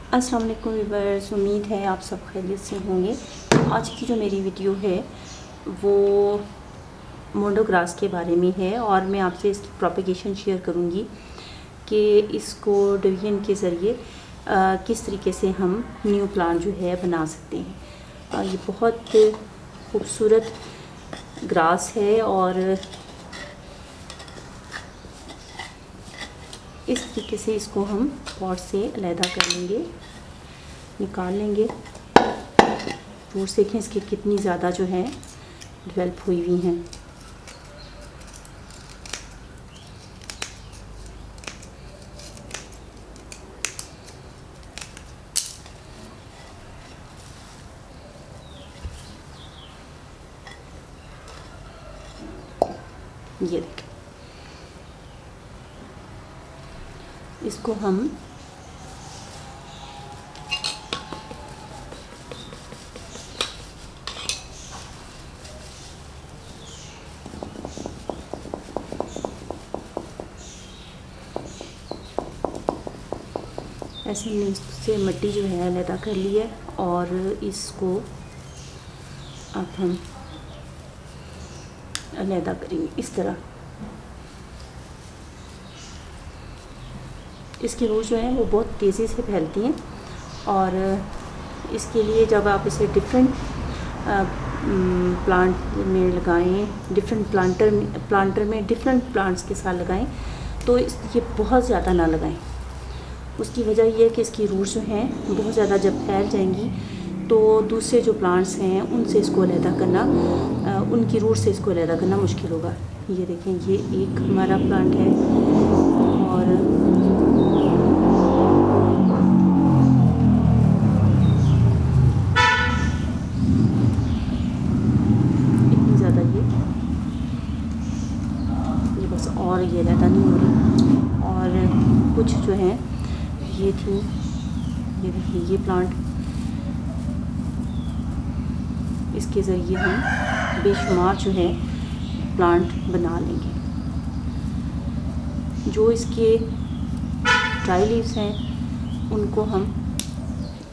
अस्सलाम वालेकुम व्यूअर्स, उम्मीद है आप सब खैरियत से होंगे। आज की जो मेरी वीडियो है वो मोनोग्रास के बारे में है और मैं आपसे इसकी प्रोपेगेशन शेयर करूंगी कि इसको डिवीजन के ज़रिए किस तरीके से हम न्यू प्लांट जो है बना सकते हैं। ये बहुत खूबसूरत ग्रास है और इस तरीके से इसको हम पॉट से अलहदा कर लेंगे, निकाल लेंगे। रूट्स देखें इसकी कितनी ज़्यादा जो है डेवलप हुई हुई हैं। ये देखें, इसको हम ऐसे नीचे मिट्टी जो है अलहदा कर ली है और इसको अब हम अलहदा करेंगे इस तरह। इसकी रूट जो है वो बहुत तेज़ी से फैलती हैं और इसके लिए जब आप इसे डिफरेंट प्लांट में लगाएं, डिफरेंट प्लांटर में डिफरेंट प्लांट्स के साथ लगाएं तो ये बहुत ज़्यादा ना लगाएं। उसकी वजह यह है कि इसकी रूट्स जो हैं बहुत ज़्यादा जब फैल जाएंगी तो दूसरे जो प्लांट्स हैं उनसे इसको अलहदा करना, उनकी रूट से इसको अलहदा करना मुश्किल होगा। ये देखें, ये एक हमारा प्लांट है और इतनी ज़्यादा ये बस, और ये अलहदा नहीं हो रही। और कुछ जो हैं ये थी, ये देखिए ये प्लांट, इसके ज़रिए हम बेशुमार जो है प्लांट बना लेंगे। जो इसके ड्राई लीव्स हैं उनको हम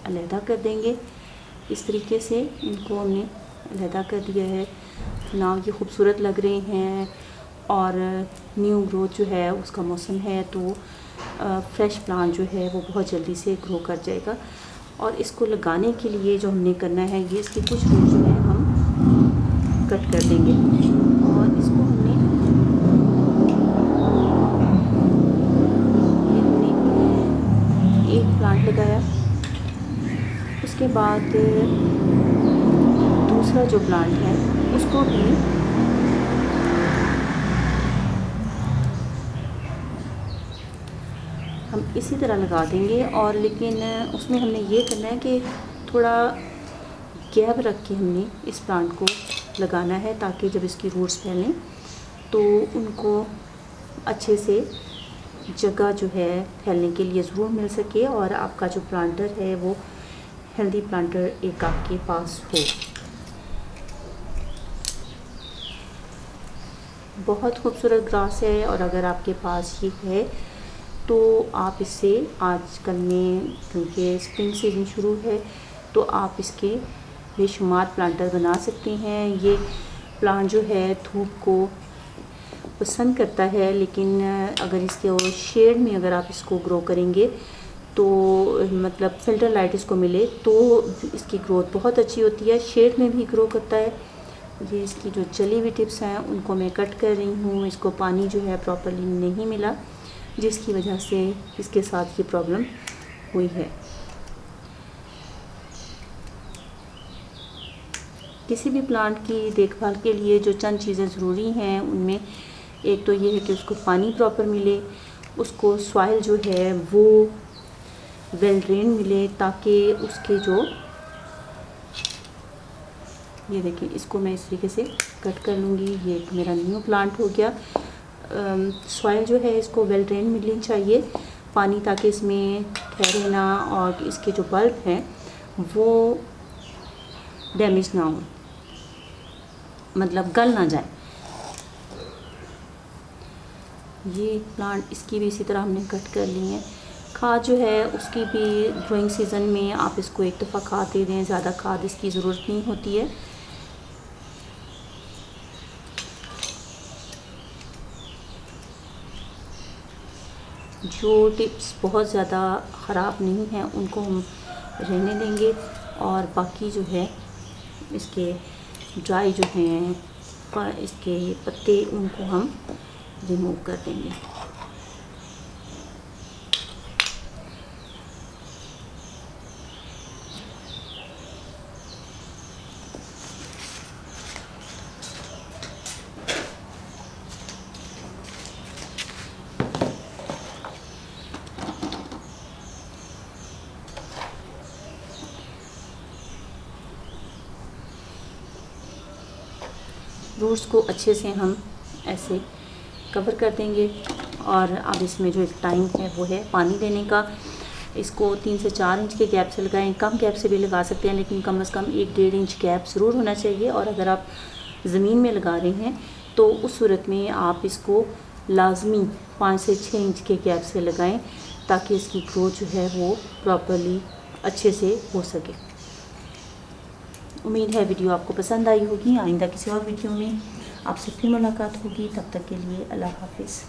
अलहदा कर देंगे। इस तरीके से इनको हमने अलहदा कर दिया है। ना ये खूबसूरत लग रहे हैं और न्यू ग्रोथ जो है उसका मौसम है तो फ्रेश प्लांट जो है वो बहुत जल्दी से ग्रो कर जाएगा। और इसको लगाने के लिए जो हमने करना है, ये इसके कुछ रूट जो है हम कट कर देंगे और इसको हमने एक प्लांट लगाया। उसके बाद दूसरा जो प्लांट है उसको भी हम इसी तरह लगा देंगे। और लेकिन उसमें हमने ये करना है कि थोड़ा गैप रख के हमने इस प्लांट को लगाना है ताकि जब इसकी रूट्स फैलें तो उनको अच्छे से जगह जो है फैलने के लिए ज़रूर मिल सके और आपका जो प्लांटर है वो हेल्दी प्लांटर एक आपके पास हो। बहुत खूबसूरत ग्रास है और अगर आपके पास ये है तो आप इससे आजकल में, क्योंकि स्प्रिंग सीजन शुरू है, तो आप इसके बेशुमार प्लांटर बना सकते हैं। ये प्लांट जो है धूप को पसंद करता है, लेकिन अगर इसके शेड में अगर आप इसको ग्रो करेंगे तो मतलब फिल्टर लाइट इसको मिले तो इसकी ग्रोथ बहुत अच्छी होती है। शेड में भी ग्रो करता है। ये इसकी जो जली हुई टिप्स हैं उनको मैं कट कर रही हूँ। इसको पानी जो है प्रॉपर्ली नहीं मिला जिसकी वजह से इसके साथ ये प्रॉब्लम हुई है। किसी भी प्लांट की देखभाल के लिए जो चंद चीज़ें ज़रूरी हैं उनमें एक तो ये है कि उसको पानी प्रॉपर मिले, उसको सॉइल जो है वो वेल ड्रेन मिले ताकि उसके जो, ये देखिए इसको मैं इस तरीके से कट कर लूँगी। ये एक मेरा न्यू प्लांट हो गया। सॉइल जो है इसको वेल ड्रेन मिलनी चाहिए पानी, ताकि इसमें ठहरे ना और इसके जो बल्ब हैं वो डैमेज ना हो, मतलब गल ना जाए। ये प्लांट इसकी भी इसी तरह हमने कट कर ली है। खाद जो है उसकी भी ग्रोइंग सीज़न में आप इसको एक दफ़ा खाद दे दें, ज़्यादा खाद इसकी ज़रूरत नहीं होती है। जो टिप्स बहुत ज़्यादा ख़राब नहीं हैं उनको हम रहने देंगे, और बाकी जो है इसके ड्राई जो हैं इसके पत्ते उनको हम रिमूव कर देंगे। रूट्स को अच्छे से हम ऐसे कवर कर देंगे, और अब इसमें जो एक टाइम है वो है पानी देने का। इसको 3 से 4 इंच के गैप से लगाएं, कम गैप से भी लगा सकते हैं, लेकिन कम से कम 1-1.5 इंच गैप ज़रूर होना चाहिए। और अगर आप ज़मीन में लगा रहे हैं तो उस सूरत में आप इसको लाजमी 5 से 6 इंच के गैप से लगाएं, ताकि इसकी ग्रोथ जो है वो प्रॉपरली अच्छे से हो सके। उम्मीद है वीडियो आपको पसंद आई होगी। आइंदा किसी और वीडियो में आपसे फिर मुलाकात होगी। तब तक के लिए अल्लाह हाफिज़।